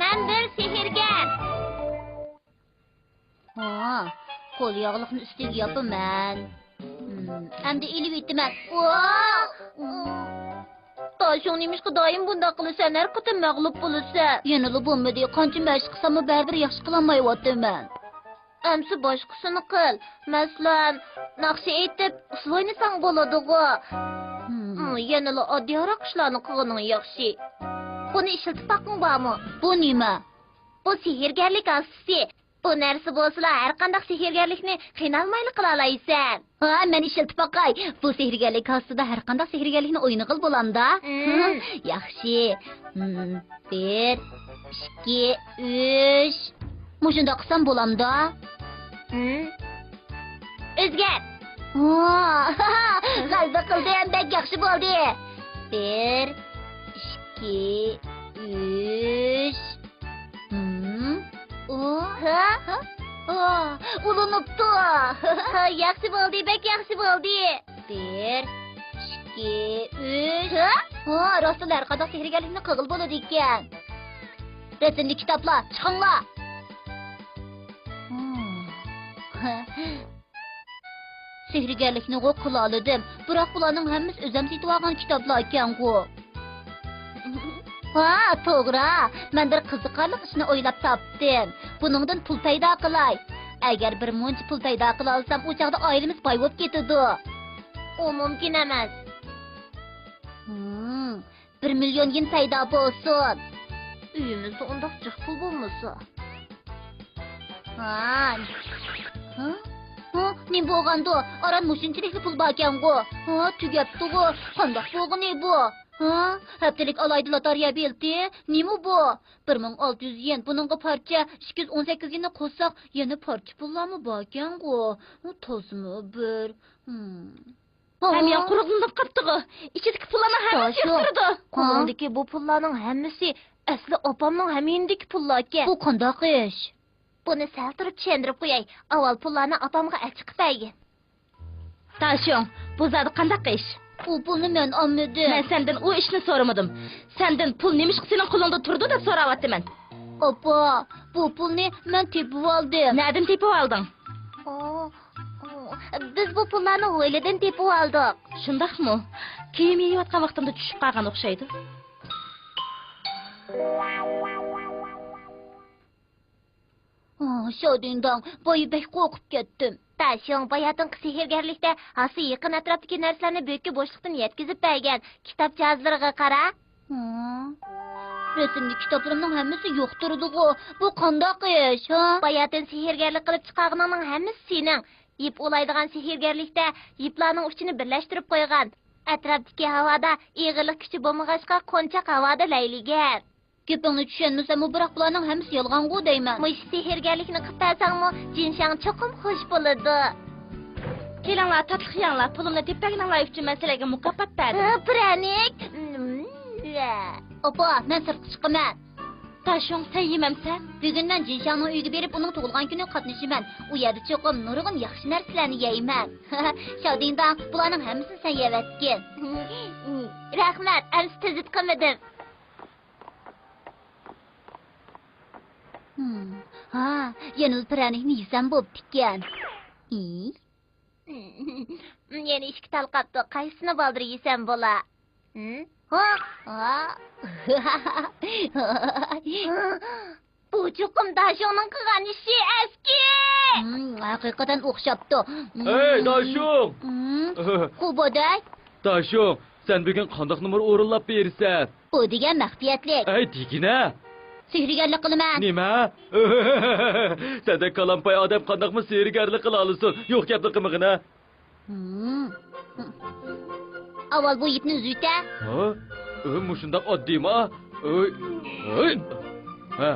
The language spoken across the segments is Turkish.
Men bir sehrgar. Ha, qo'l yog'liqni ustiga yopaman. Endi ilib yetaman. Toshing nimishqa doim bundoq qilasan, har qatim mag'lub bo'lasan. Yanada bo'lmadi, qancha mashq qilsam baribir yaxshi qilolmayapman. Amsi boshqasini qil. Masalan, naqsha aytib, usul o'ynasang bo'ladi-ku. Yanada oddiyroq ishlarni qilganing yaxshi. Buni ishlatib boqing bormi? Bu nima? Bu sehrgarlik asisi. Bu narsa bo'lsa, har qanday sehrgarlikni qiynalmayli qila olaysan. Ha, men ishlatib boqay. Bu sehrgarlik asida har qanday sehrgarlikni o'yini qil bo'lamda. Yaxshi. 1, 2, 3. Mushunda qilsam bo'lamda. O'zgar. G'alba qildim, bek yaxshi bo'ldi. 1, 2, 3. Ulanıptı. Yaxshi bo'ldi, bek yaxshi bo'ldi. 1, 2, 3. Rostlar har qanday sehrgarlikni qilg'il bo'ladi ekan. Rasmli kitoblar, chiqinglar. Sehrgarlikni qila oldim, biroq bularning hammasi o'zim setib olgan kitoblar ekan-ku. Ha, to'g'ri. Men bir qiziqarli ishni o'ylab topdim. Buningdan pul paydo qilay. Agar bir muncha pul paydo qila olsam, u chaqda oilamiz boy bo'lib ketadi. U mumkin emas. 1 million yen paydo bo'lsin. Uyimizda undoq jiq pul bo'lmasa. Nima bo'lgandi? Aran mushunchalik pul bor ekan-ku. Tugabdi-ku. Qandoq bo'lgani bu? Haftalik alayda loteriya bildi. Nima bu? 1600 yen. Buningga parcha 218 yenni qo'shsak, yana parcha pullarmi bor ekan-ku. Tozmi bir. Ham yoq quruqliq qaptig'i. Ichidagi pullarni hammasi yo'qtirdi. Qo'lingdagi bu pullarning hammasi asli opamning hamindagi pullar ekan. Bu qandoq ish? Buni sal turib tushuntirib qo'yay. Avval pullarni opamga achiqib bergin. Tashong, bu zodi qandoq ish? Bu pulni men olmadim. Men sendan u ishni so'ramadim. Sendan pul nimish sening qo'lingda turdi deb so'rayapman. Opa, bu pulni men tepib oldim. Nereden tepib olding? Biz bu pullarni o'yladan tepib oldik. Shundaqmi? Kiyim yeyotgan vaqtimda tushib qolgan o'xshaydi. Shodingdan boyi bek qo'rqib ketdim. Tashong bayatinqi sehrgarlikda hasi yaqin atrofdagi narsalarni bo'kka bo'shliqdan yetkazib bergan kitobchazlarga qara. Rasmli kitoblarimning hammasi yo'q turdi-ku. Bu qandoq ish, ha? Bayatin sehrgarlik qilib chiqarganning hammasi sening. Yip olaydigan sehrgarlikda yiplarning uchini birlashtirib qo'ygan. Atrofdagi havoda ig'irlik kuchi bo'lmag'achqa qo'nchaq havoda layligan. Gapingni tushunmasam, biroq bularning hammasi yolg'on-ku deyman. Mush sehrgarlikni qilsangmi, jinshang cho'qim xush bo'ladi. Kelinglar, tatli yanglar, pulimni tepaginglar uchun men sizlarga mukofot berdim. Pranik. Opa, men sirtqa chiqaman. Tashong, sen yemamsan? Bugundan jinshangning uyiga berib, uning tug'ilgan kuniga qatnashaman. U yerda cho'qim nurg'un yaxshi narsalarni yeyman. Shodingdan, bularning hammasini sen yevatgin. Rahmat, amsi tezit qilmadim. Yana pranikni yesam bo'pti ekan. Yana ishki talqabdi. Qaysini baldir yesam bo'la? Bu cho'qim Dashongning qilgan ishi eski. Haqiqatan o'xshabdi. Ey, Dashong! Quboday? Dashong, sen bugun qandoq numar o'rinlab bersan? Bu degan maxfiyatlik. Ey, degina. Sehrgarlik qilaman. Nima? Senda kalampay odam qandoqmi sehrgarlik qila olsin? Yo'q gapni qilmag'ina. Avval bu ipni uzuyta. Mushundoq oddiymi? Ha,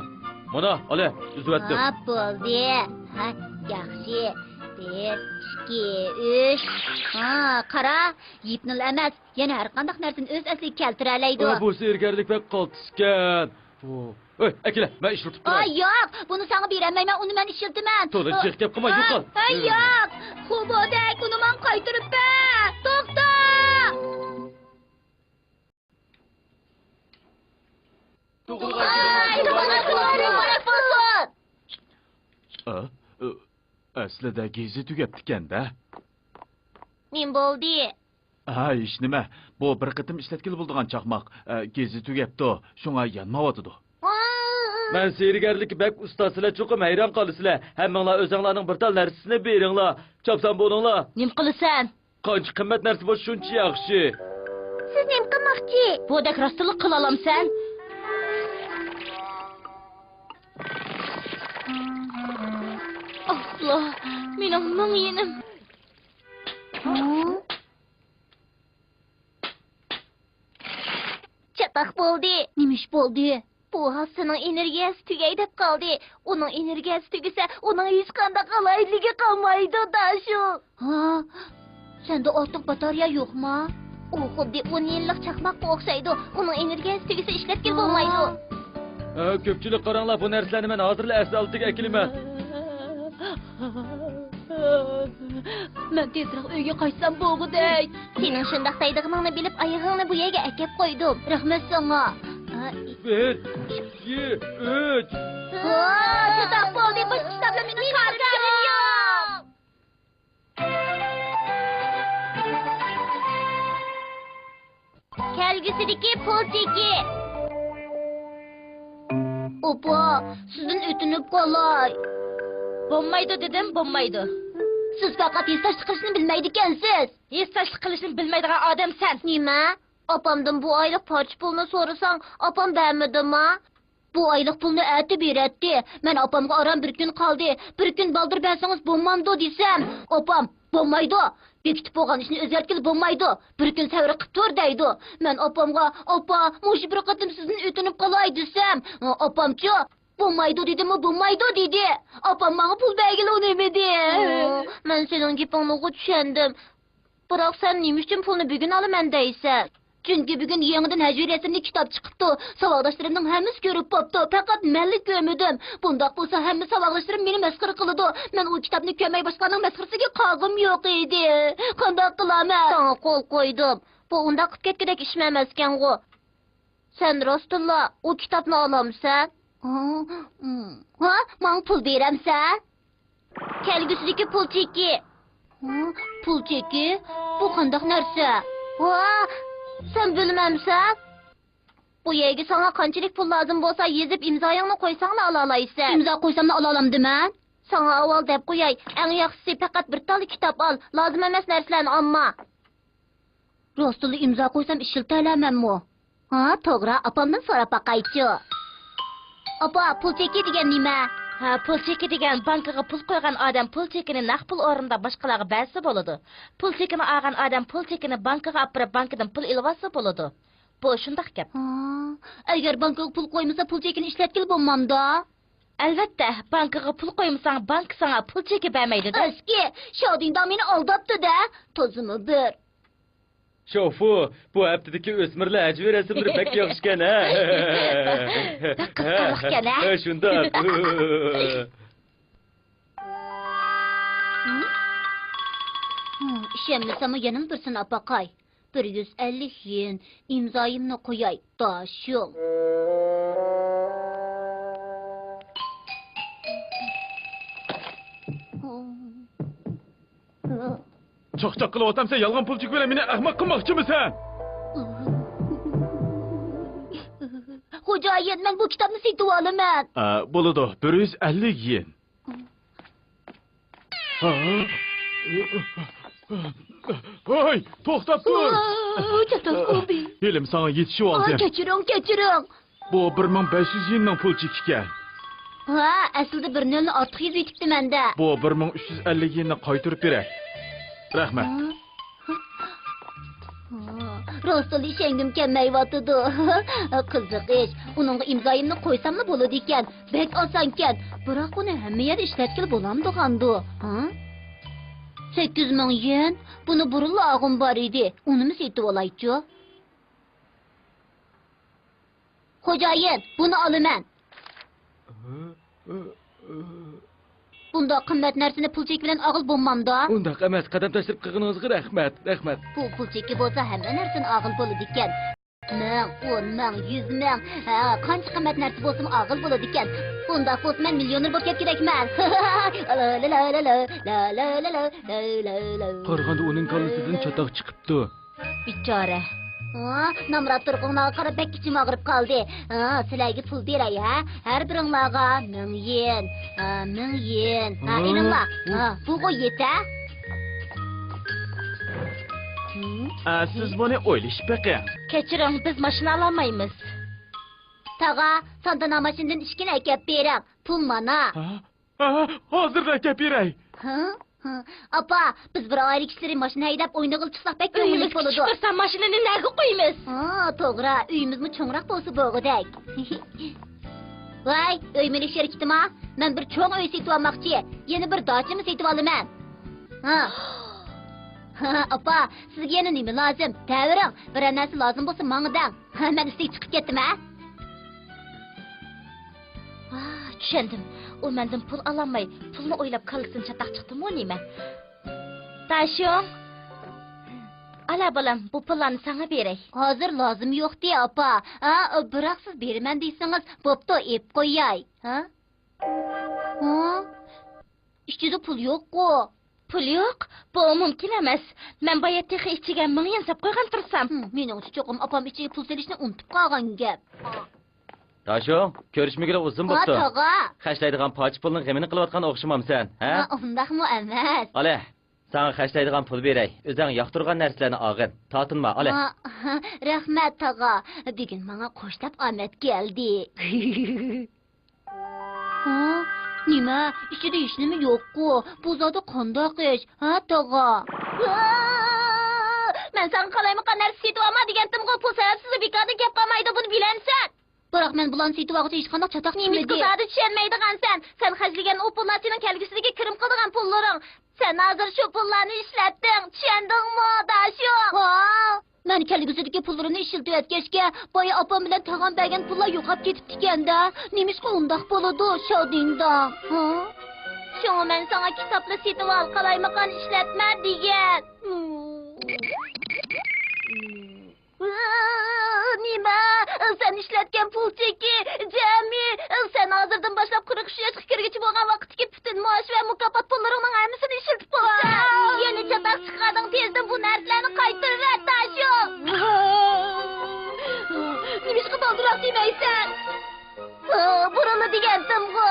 mana, ola, uzyaptim. Ha, bo'ldi. Ha, yaxshi. 1, 2, 3. Qara, ipni emas, yana har qanday narsani o'z asliga keltira oladi. Bu sehrgarlik va qaltiskan. Akila, ben iş tutup durayım. Yo'q, buni sana bermayman, uni men ishiltiman. To'g'ri, jiq gap qilma, yo'qol. Yo'q, Xudoday, uni men qaytarib ber. To'xta! Tug'ilgan Sizlarda gezi tugabdikan-da. Nim bo'ldi? Ha, ish nima? Bu bir qitim ishlatkili bo'ldigan chaqmoq. Gezi tugabdi, shunga yanmayotidi. Men seyirgerlik bek ustasıyla çokum hayran kalısılar. Hemminglar özünglarning bir tal narsasini beringlar. Çapsan bo'linglar. Nim qilasan? Qancha qimmat narsa bo'lsa shuncha yaxshi. Siz nim qilmoqchi? Bo'dak rostlik qila olamsan? Allah, mening ming yenim. Çataq bo'ldi. Nimish bo'ldi? Bu hassaning energiyasi tugay deb qoldi. Uning energiyasi tugasa, uning hech qanday qalayligi qolmaydi da shu. Ha, senda ortiq batareya yo'qmi? U xuddi 10 yillik chaqmoqqa o'xshaydi. Uning energiyasi tugasa ishlatgan bo'lmaydi. Ko'pchilik qaranglar, bu narsalarni men hozirla asfaltiga akiliman. Men tezroq uyga qaytsam bo'lgudek. Sening shundoq daydig'ingni bilib, oyog'ingni bu yerga akib qo'ydim. Rahmat senga. 1, 2, 3. Çataq bo'ldi. Biz kitoblar meni qarashim yo'q. Kelgusidagi pul cheki. Opa, sizdan o'tinib qolay. Bo'lmaydi dedim, bo'lmaydi. Siz faqat yestash qilishni bilmaydi ekansiz. Yestashlik qilishni bilmaydigan odamsan. Nima? Opamdan bu oylik parch pulni so'rasang, opam bermadimi? Bu oylik pulni ati beradi. Men opamga aram bir kun qoldi. Bir kun baldir bersangiz bo'lmamdi desam, opam bo'lmaydi. Bekitib bo'lgan ishni o'zgartirib bo'lmaydi. Bir kun savr qilib tur deydi. Men opamga, "Opa, mush bir qatim sizdan o'tinib qolay" desam, opamchi "Bo'lmaydi" dedimi, "Bo'lmaydi" dedi. Opam menga pul belgilamadi. Men sening gapingni tushundim. Biroq sen nima uchun pulni bugun olaman deysan? Çünkü bugün yeniden həcir resimli kitap çıktı. Savaqdaşlarımın həmmisi görüp poptu. Fakat mənlik görmedim. Bundaq bolsa həmmi savaqdaşlarım beni məskır qılıdı. Mən o kitabını kömək başqanın məskırsiga qağım yox idi. Qandaq qılamən? Sana qol qoydum. Bu unda qıp ketkedek işməməzkən o. Sen Rostulla o kitabını alamsan? Ha? Mən pul verəmsən? Kelgusidagi pul cheki. Pul çeki? Bu qandaq narsa? Ha? Sen bilmemsen? Bu yerga sana qanchalik pul lazım bo'lsa yezib imzoyingni qo'ysang ala olaysan. İmza qo'ysam ala olamdi men? Sana avval deb qo'yay. Eng yaxshisi faqat bir tal kitob al. Lozim emas narsalarni olma. Rostuli imza qo'ysam ishiltalamammi? Ha, to'g'ri, opamdan so'rab baqaychi. Opa, pul cheki degan nima? Ha, pul cheki degan bankaga pul qo'ygan odam pul chekini naq pul o'rnida boshqalarga bersa bo'ladi. Pul chekini olgan odam pul chekini bankaga olib borib bankadan pul ilib olsa bo'ladi. Bu shundoq gap. Agar bankaga pul qo'ymasa pul chekini ishlatgil bo'lmamda. Albatta, bankaga pul qo'ymasang bank sana pul cheki bermaydi-da. Eski, Shodindan meni aldatdi-da. Tozimi bir. Şofu, bu haftadaki ösmirli həcvi resimleri pek yakışken ha. Kıskanlıkken ha. Şundan. İşemmisem yanım dursun apakay. 150 yen imzayımla koyay. Daşım. Çaq-çaq qilib otamsan, yolg'on pul chek bilan meni ahmoq qilmoqchimisan? Xo'jayin, men bu kitobni sotib olaman. Bo'ladi, 150 yen. Voy, to'xtab tur. Chatoq bo'ldi. Elim sana yetishib oldim. Kechiring. Bu 1500 yenning pul chekiga. Ha, aslida bir nolni ortiq yozib yetibdi menda. Bu 1350 yenni qaytarib beray. Rahmat. Rostol ishengim kelmayotidi. Qiziq ish. Uningga imzoyimni qo'ysammi bo'ladi ekan. Bek osonkan. Biroq uni hamma yer ishlatgil bo'lamdi-g'andu. Ha? 8000 yen. Buni burunla og'im bor edi. Unimi setib olaychi. Xo'jayin, buni olaman. Bunda qimmat narsani pul chek bilan og'il bo'lmamda. Undaq emas, qadam tashlab qilganingizga rahmat. Bu pul cheki bo'lsa hamma narsani og'il bo'ladi ekan. ming, 10 ming, 100 ming. Qancha qimmat narsa bo'lsa og'il bo'ladi ekan. Bunda bo'lsa men millioner bo'lib kerakman. Qaraganda uning kallasidan chatoq chiqibdi. Bichora. Namrat turqunlarga qarab bek ichim og'rib qoldi. Sizlarga pul beray, ha? Har biringlarga 1000 yen. 1000 yen. Elinglar. Bu yeta. Siz buni o'ylashib beqing. Kechiring, biz mashina ololmaymiz. Taga, sandana mashindan ishkina akab bering. Pul mana. Hozirda kelib beray. Apa, biz bir ayrı kişileri maşını haydap oynagıl çıksak pek Uyimiz köngülük boludu. kichik tursa mashinani nega qo'yamiz? To'g'ri, uyimiz mi cho'ngroq bo'lsa bo'g'idek. Voy, uy melik sheriktima, men bir cho'ng uy setib olmoqchi. Yana bir dachimi setib olaman. Apa, sizga yana nima lozim? Tavring, bir narsa lozim bo'lsa menga dang. Men istek chiqib ketdim, ha? Tushundim. U mendan pul ololmay, pulni o'ylab kallasini chatoq chiqdimi nima? Tashong. Ala bolam, bu pullarni sana beray. Hozir lozim yo'q de, apa. Biroq siz beraman deysangiz, bo'pti, ep qo'yay. Ichida pul yo'q-ku. Pul yo'q? Bu mumkin emas. Men boya texi ichiga 1000 yen sap qo'ygan tursam. Mening cho'qim opam ichiga pul selishni unutib qolgan gap. Tashong, ko'rishmagiga uzun bo'pti. Taga. Xashlaydigan poch pulning g'amini qilayotgan o'xshamamsan, ha? Undaqmi emas. Ole, sana xashlaydigan pul beray. O'zing yoqtirgan narsalarni olgin. Tortinma, ole. Rahmat taga. Bugun menga qo'shlab omad keldi. Nima? Ichida hech nima yo'q-ku. Bu zodi qandoq ish? Ha, taga. Men sen qalaymiqan narsa setib olma degandim-ku, pul sababsiz bekorda gap qolmaydi, buni bilamsan. Biroq men bularni setib olg'uchi hech qanday chatoq Nimiz kuzadi tushunmaydigansan. Sen xajlagan o pullar sening kelgusidagi kirim qiladigan pullaring. Sen hozir shu pullarni ishlatding, tushundingmi, Dashong? Men kelgusidagi pullarimni ishlatib o'tkazga, boya opam bilan tag'am bergan pullar yo'qolib ketibdi ekanda. Nemishqa undaq bo'ladi, shodingda. Shunga men sana kitobni setib ol, qalaymiqan ishlatma degan. Nima? Sen ishlatgan pul cheki, jami, sen hozirdan boshlab 43 yoshga kirgich bo'lgan vaqtdagi butun maosh va mukofot pullaringning hammasini ishlatib qo'ysan. Yana chatoq chiqading, tezdan bu narsalarni qaytarib ber, Tashong. Nimishqa doldiroq demaysan? Burunli degandim-ku.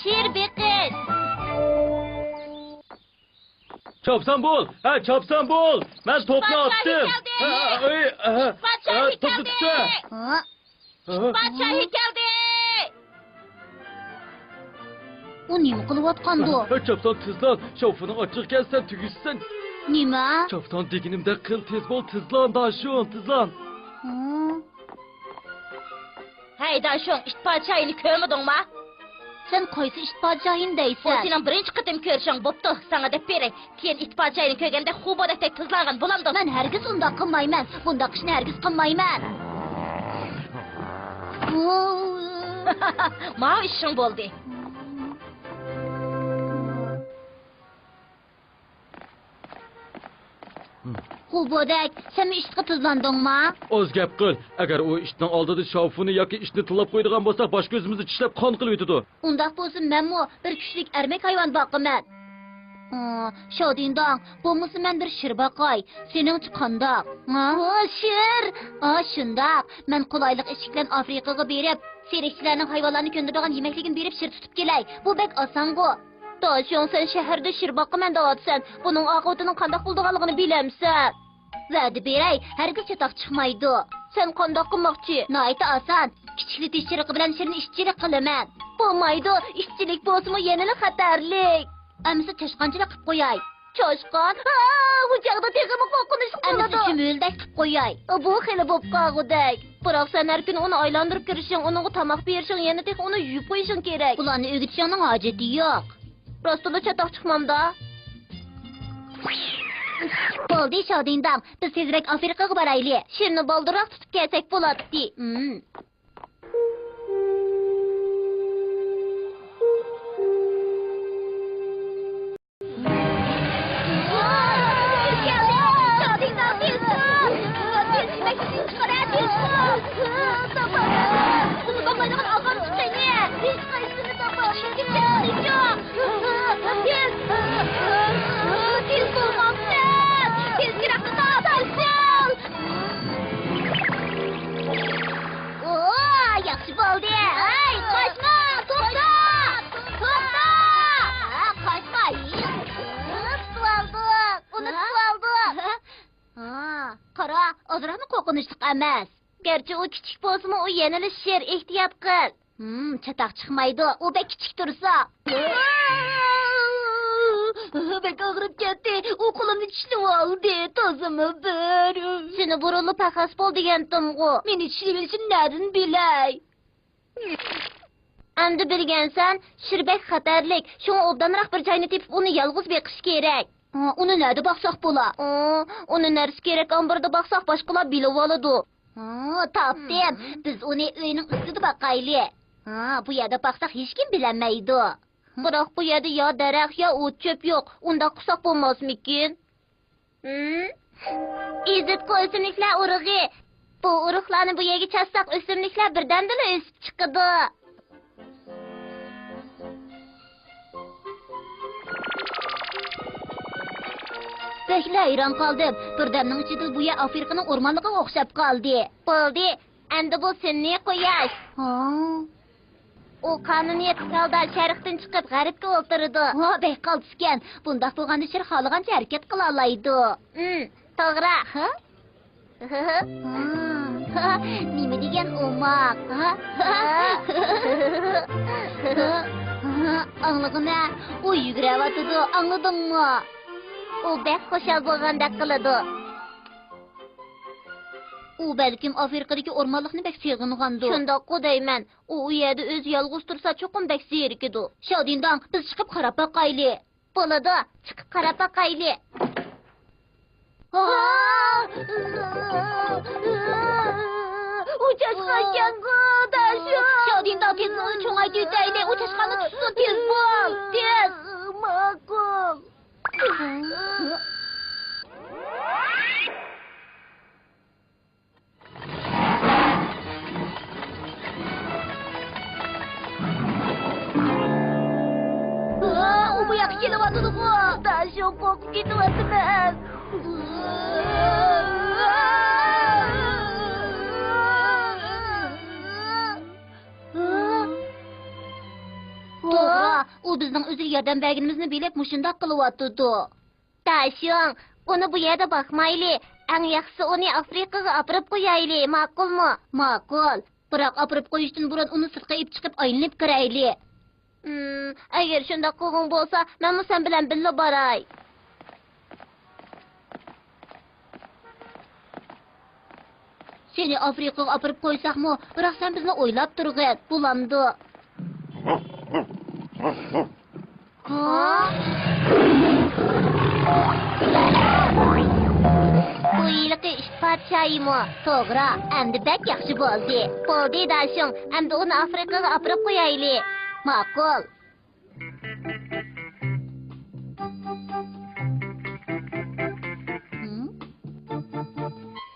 Sherbeqit. Çapsan bol. Ha, çapsan bol. Ben topla attım. Padşahı Topu geldi. tutsa. Padşahı geldi. U nima qilyotgandi? Çapsan tızlan. Şofunu açık gelsen tügüssen. Nima? Çapsan deginimde kıl tez bol tızlan Dashong, tızlan. Hey Dashong, ish pochayini ko'rmadingmi? Sen qaysi ish podshohin Bu deysan? sening birinchi qitim ko'rishing bo'pti. Sana deb beray. Keyin it pochayini ko'rganda xubodakdek tizlangan bo'lamdi. Men hargiz undaq qilmayman. Bundaq ishni hargiz qilmayman. Ma ishing bo'ldi. Xubodak, sen ishga tuzlandingmi? Oz gap qil. Agar o ishdan oldida şofunu yoki ishni tilab qo'ydigan bo'lsak, boshqa o'zimizni tishlab qon qilib yetadi. Undaq bo'lsa menmi bir kuchlik ermak hayvon boqaman. Shodingdong, bo'lmasa men bir shir boqay. Seningchi qandoq? Shir. Shundoq. Men qulaylik ish bilan Afrikaga berib, serikchilarning hayvonlarni ko'ndiradigan yemekligini berib shir tutib kelay. Bu bek oson-ku. Dashong, sen shaharda shir boqaman deyapsan. Buning oqibatining qanday bo'lganligini bilamsan. Va'da beray, hargiz chatoq chiqmaydi. Sen qanday qilmoqchi? Noita oson. Kichiklik tekshiriqi bilan shirin ishchilik qilaman. Bo'lmaydi, ishchilik bo'lsa-mu yanada xatarlik. Amsa chashqanchilik qilib qo'yay. Choshqon. Bu chaqda tegimi qo'rqinish Amsa qiladi. chumuldak qilib qo'yay. Bu xili bo'p qolgudak. Biroq sen har kuni uni aylantirib kirishing, unga tomoq berishing, yana tek uni yuvib qo'yishing kerak. Bularni o'gitishning hojati yo'q. Rostida chatoq chiqmamda. Bo'ldi shodingdam. Biz tezroq Afrikaga boraylik. Shirni boldiroq tutib kelsak bo'ladi. azıraqmı qoqunuşluq emas. Gerçi o küçük bolsa o yenilişir, ehtiyat qil. Çataq çıxmaydı, o bək kiçik dursa. Bək ağrıb ketdi, o qolumni tishlib oldi, tozimi bir. Seni burullu pakas bol degendim o. Meni tishlib bilsin, nadin bilay. Endi bilgensen, şirbek xatarlik. Şunu obdanıraq bir çayını tepip onu yalğız beqish kerak. Onu nədə baxsaq bola? Onu neresi gerek ambarda baksak başkalar bilib oladı. Tapdım. Biz onu öyünün üstüdə baxaylı. Bu yerdə baxsaq heç kim bilənməydi. Bırak bu yerde ya derek ya ot çöp yok. Onda kusak olmaz mıkin? İzzet ko ösümlükler uruğu. Bu uruqlarını bu yege çatsak ösümlükler birden de ösüp çıkıdı. Bəklə hayran qaldım. Birdəmnin içində bu yer Afrikanın ormanlığına oxşab qaldı. Buldu. Endi bu seni koyaş. O kanuniyet kralda şərqdən çıxıb qəribə oturdu. Bək qaltıskən. Bundaq bolğanda şər xalığanca hərəkət qıla alaydı. Toğra. Nima degan omaq? Anlığına, o yügrəvatıdı, anladınmı? O bək xoşal bolğanda qılıdı. O bəlkim Afrikadakı ormanlıqni bək sevğinğandı. Şundaq deyman. O yerdə öz yalğız tursa çoxum bək zerikidu. Şadindan biz çıxıb qarab baxaylı. Boladı, çıxıb qarab baxaylı. Uçaşqan qadaşı. Şadindan tez çoğay düzəyli. Uçaşqanı tutsun tez bol. Tez. Maqul. O bu yak gelivatıdı bu. Daşı kokup gidivatımız. Toğra, o bizning özür yardım bəginimizni bilib muşundaq qılıvatıdı. Daşın, onu bu yerdə baxmaylı. Ən yaxşısı onu Afrikaga apırıb qoyaylı, maqul mu? Maqul. Biroq apırıb qoyuşdan burun onu sırtqa ip chiqib aylanib kirayli. Əgər şundaq qoğun bolsa, mən mu sen bilen billə baray. Seni Afrikaga apırıb qoysaqmı? Biroq sen bizni oylab turğun. Bulandı. Bu iyiliqi iş padşayımı. Toğra, əmdi bək yaxşı boldu. Boldu daşın, əmdi onu Afrikaga apırıb qoyaylı. Maqul.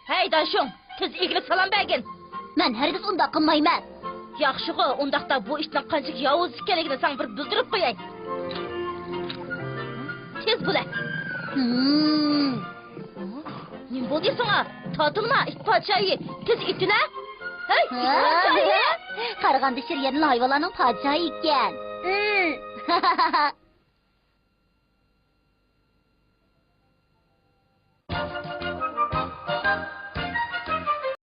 Hey daşım, tez igilik salam bəgin. Mən hərgiz unda qılmayman. Yaxşığı, ondaqda bu işdən qancıq yavuz ikənligini sən bir bildirib qoyay. Tez bula. Nim boldu sana? Tatılma, it padşayı. Tez itine. Hey, it padşayı. Qarğandı şiryanın hayvalarının padşahı ikən.